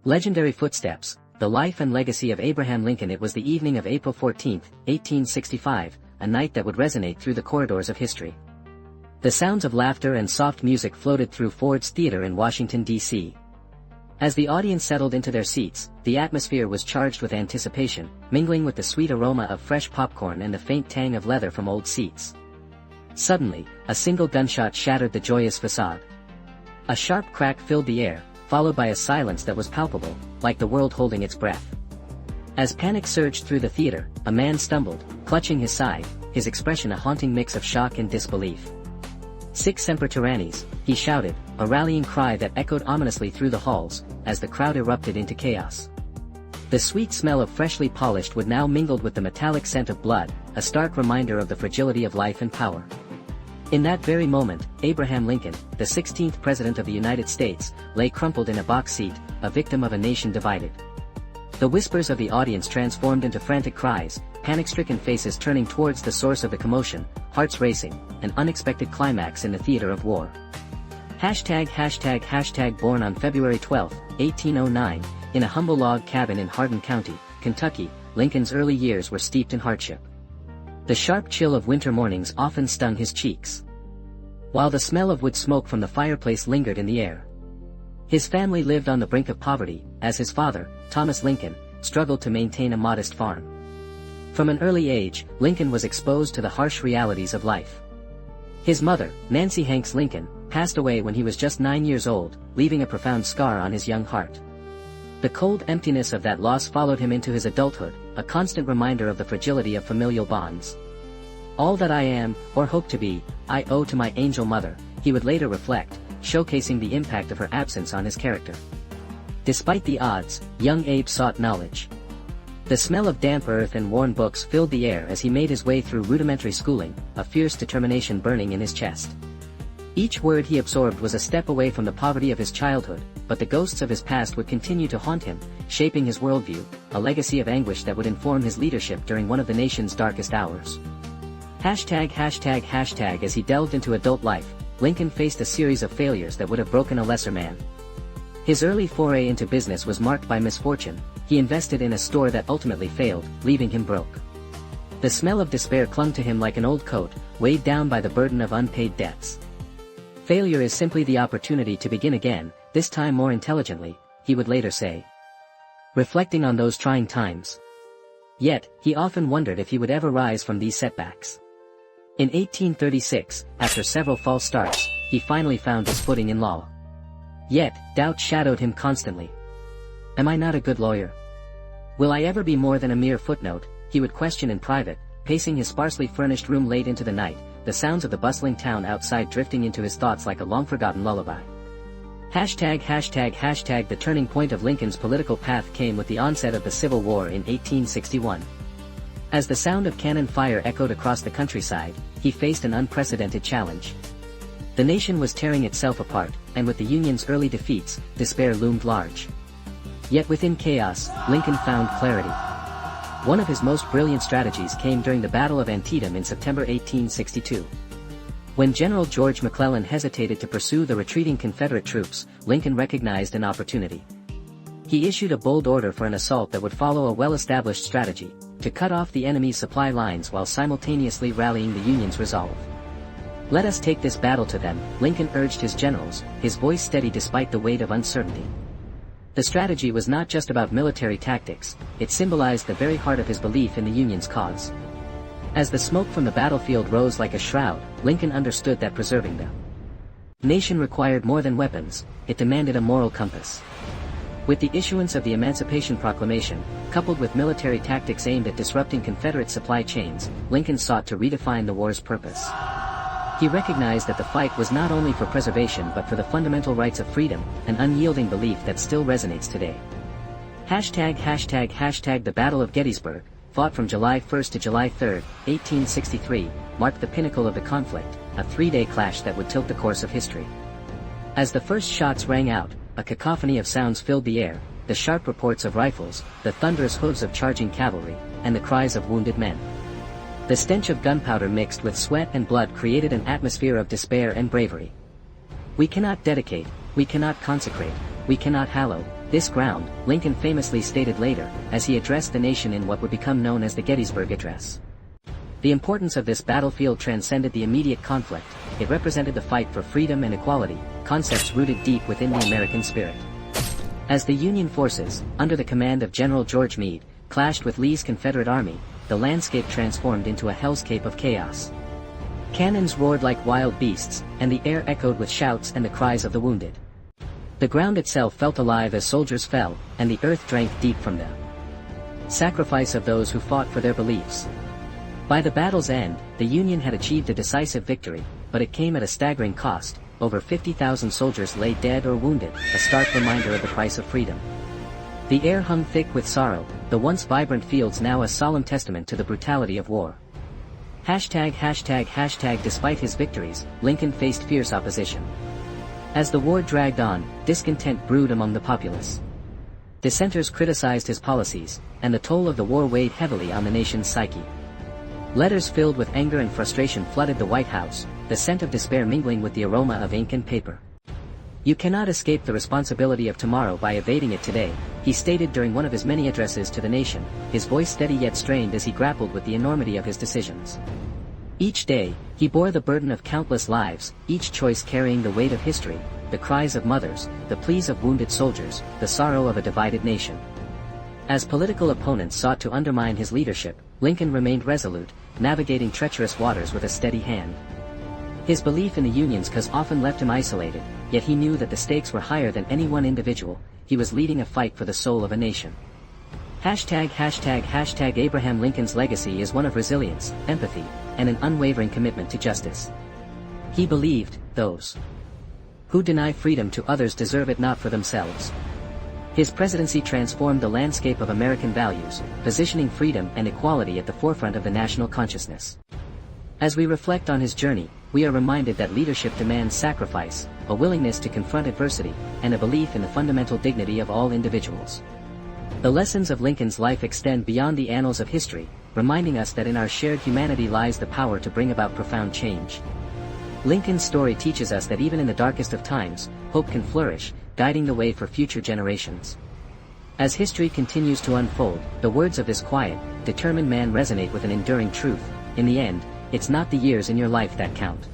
Legendary footsteps, the life and legacy of Abraham Lincoln. It was the evening of April 14, 1865, a night that would resonate through the corridors of history. The sounds of laughter and soft music floated through Ford's Theater in Washington, D.C. As the audience settled into their seats, the atmosphere was charged with anticipation, mingling with the sweet aroma of fresh popcorn and the faint tang of leather from old seats. Suddenly, a single gunshot shattered the joyous facade. A sharp crack filled the air, followed by a silence that was palpable, like the world holding its breath. As panic surged through the theater, a man stumbled, clutching his side, his expression a haunting mix of shock and disbelief. "Sic semper tyrannis," he shouted, a rallying cry that echoed ominously through the halls, as the crowd erupted into chaos. The sweet smell of freshly polished wood now mingled with the metallic scent of blood, a stark reminder of the fragility of life and power. In that very moment, Abraham Lincoln, the 16th President of the United States, lay crumpled in a box seat, a victim of a nation divided. The whispers of the audience transformed into frantic cries, panic-stricken faces turning towards the source of the commotion, hearts racing, an unexpected climax in the theater of war. Born on February 12, 1809, in a humble log cabin in Hardin County, Kentucky, Lincoln's early years were steeped in hardship. The sharp chill of winter mornings often stung his cheeks, while the smell of wood smoke from the fireplace lingered in the air. His family lived on the brink of poverty, as his father, Thomas Lincoln, struggled to maintain a modest farm. From an early age, Lincoln was exposed to the harsh realities of life. His mother, Nancy Hanks Lincoln, passed away when he was just 9 years old, leaving a profound scar on his young heart. The cold emptiness of that loss followed him into his adulthood, a constant reminder of the fragility of familial bonds. "All that I am, or hope to be, I owe to my angel mother," he would later reflect, showcasing the impact of her absence on his character. Despite the odds, young Abe sought knowledge. The smell of damp earth and worn books filled the air as he made his way through rudimentary schooling, a fierce determination burning in his chest. Each word he absorbed was a step away from the poverty of his childhood, but the ghosts of his past would continue to haunt him, shaping his worldview, a legacy of anguish that would inform his leadership during one of the nation's darkest hours. As he delved into adult life, Lincoln faced a series of failures that would have broken a lesser man. His early foray into business was marked by misfortune. He invested in a store that ultimately failed, leaving him broke. The smell of despair clung to him like an old coat, weighed down by the burden of unpaid debts. "Failure is simply the opportunity to begin again, this time more intelligently," he would later say, reflecting on those trying times. Yet, he often wondered if he would ever rise from these setbacks. In 1836, after several false starts, he finally found his footing in law. Yet, doubt shadowed him constantly. "Am I not a good lawyer? Will I ever be more than a mere footnote?" he would question in private, pacing his sparsely furnished room late into the night, the sounds of the bustling town outside drifting into his thoughts like a long-forgotten lullaby. The turning point of Lincoln's political path came with the onset of the Civil War in 1861. As the sound of cannon fire echoed across the countryside, he faced an unprecedented challenge. The nation was tearing itself apart, and with the Union's early defeats, despair loomed large. Yet within chaos, Lincoln found clarity. One of his most brilliant strategies came during the Battle of Antietam in September 1862. When General George McClellan hesitated to pursue the retreating Confederate troops, Lincoln recognized an opportunity. He issued a bold order for an assault that would follow a well-established strategy, to cut off the enemy's supply lines while simultaneously rallying the Union's resolve. "Let us take this battle to them," Lincoln urged his generals, his voice steady despite the weight of uncertainty. The strategy was not just about military tactics, it symbolized the very heart of his belief in the Union's cause. As the smoke from the battlefield rose like a shroud, Lincoln understood that preserving the nation required more than weapons, it demanded a moral compass. With the issuance of the Emancipation Proclamation, coupled with military tactics aimed at disrupting Confederate supply chains, Lincoln sought to redefine the war's purpose. He recognized that the fight was not only for preservation but for the fundamental rights of freedom, an unyielding belief that still resonates today. The Battle of Gettysburg, fought from July 1 to July 3, 1863, marked the pinnacle of the conflict, a three-day clash that would tilt the course of history. As the first shots rang out, a cacophony of sounds filled the air, the sharp reports of rifles, the thunderous hooves of charging cavalry, and the cries of wounded men. The stench of gunpowder mixed with sweat and blood created an atmosphere of despair and bravery. "We cannot dedicate, we cannot consecrate, we cannot hallow," This ground, Lincoln famously stated later, as he addressed the nation in what would become known as the Gettysburg Address. The importance of this battlefield transcended the immediate conflict. It represented the fight for freedom and equality, concepts rooted deep within the American spirit. As the Union forces, under the command of General George Meade, clashed with Lee's Confederate Army, the landscape transformed into a hellscape of chaos. Cannons roared like wild beasts, and the air echoed with shouts and the cries of the wounded. The ground itself felt alive as soldiers fell, and the earth drank deep from them. Sacrifice of those who fought for their beliefs. By the battle's end, the Union had achieved a decisive victory, but it came at a staggering cost. Over 50,000 soldiers lay dead or wounded, a stark reminder of the price of freedom. The air hung thick with sorrow, the once vibrant fields now a solemn testament to the brutality of war. Despite his victories, Lincoln faced fierce opposition. As the war dragged on, discontent brewed among the populace. Dissenters criticized his policies, and the toll of the war weighed heavily on the nation's psyche. Letters filled with anger and frustration flooded the White House, the scent of despair mingling with the aroma of ink and paper. "You cannot escape the responsibility of tomorrow by evading it today," he stated during one of his many addresses to the nation, his voice steady yet strained as he grappled with the enormity of his decisions. Each day, he bore the burden of countless lives, each choice carrying the weight of history, the cries of mothers, the pleas of wounded soldiers, the sorrow of a divided nation. As political opponents sought to undermine his leadership, Lincoln remained resolute, navigating treacherous waters with a steady hand. His belief in the Union's cause often left him isolated, yet he knew that the stakes were higher than any one individual. He was leading a fight for the soul of a nation. Abraham Lincoln's legacy is one of resilience, empathy, and an unwavering commitment to justice. He believed, those who deny freedom to others deserve it not for themselves. His presidency transformed the landscape of American values, positioning freedom and equality at the forefront of the national consciousness. As we reflect on his journey, we are reminded that leadership demands sacrifice, a willingness to confront adversity, and a belief in the fundamental dignity of all individuals. The lessons of Lincoln's life extend beyond the annals of history, reminding us that in our shared humanity lies the power to bring about profound change. Lincoln's story teaches us that even in the darkest of times, hope can flourish, guiding the way for future generations. As history continues to unfold, the words of this quiet, determined man resonate with an enduring truth. In the end, it's not the years in your life that count.